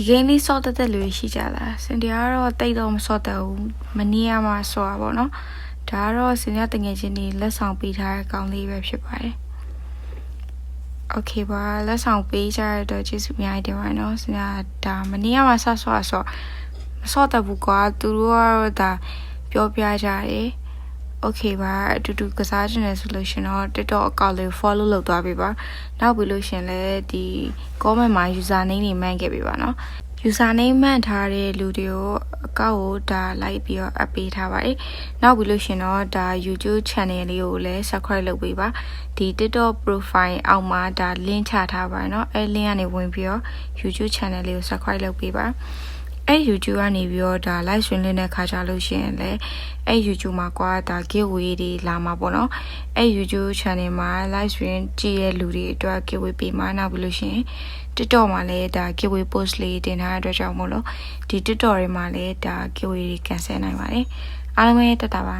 ဒီကိန်းလေးစော့တက်တက်လူရှိကြလားစင်တီကတော့တိတ်တော့မစော့တက်ဘူးမနေ့ကမှစော့တာပေါ့နော်ဒါကတော့စင်ရတငယ်ချင်းတွေလက်ဆောင်ပေးထားတဲ့ကောင်းလေးပဲဖြစ်ပါတယ်โอเคပါလက်ဆောင်ပေးကြရတော့ကျေးဇူးအများကြီးတင်ပါတယ်နော်စင်ရဒါမနေ့ကမှဆော့မစော့တက်ဘူးကွာသူတို့ကတော့ဒါပြောပြကြတယ်โอเคပါအတူတူကစားချင်တယ်ဆိုလို့ရှင်တော့ TikTok account လေး follow လုပ်သွားပေးပါနောက်ပြီးလို့ရှင်လည်းဒီ comment မှာ user name တွေမှန်းခဲ့ပေးပါနော် user name မှန်းထားတဲ့လူတွေကိုအကောင့်ကိုဒါလိုက်ပြီးတော့ up ပေးထားပါတယ်နောက်ပြီးလို့ရှင်တော့ဒါ YouTube channel လေးကိုလည်း subscribe လုပ်ပေးပါဒီ TikTok profile အောက်မှာဒါ link ချထားပါเนาะအဲ link ကနေဝင်ပြီးတော့ YouTube channel လေးကို subscribe လုပ်ပေးပါအဲ YouTube ကနေပြီးတော့ဒါ live stream လေးနဲ့ခါကြလို့ရှိရင်လည်းအဲ YouTube မှာကွာဒါ giveaway တွေလာမှာပေါ့နော်အဲ YouTube channel မှာ live stream ကြည့်တဲ့လူတွေအတွက် giveaway ပေးမှာနောက်ပြီးလို့ရှိရင် TikTok မှာလည်းဒါ giveaway post လေးတင်ထားတဲ့အတွက်ကြောင့်မို့လို့ဒီ TikTok တွေမှာလည်းဒါ giveaway တွေ cancel နိုင်ပါတယ်အားလုံးပဲတက်တာပါ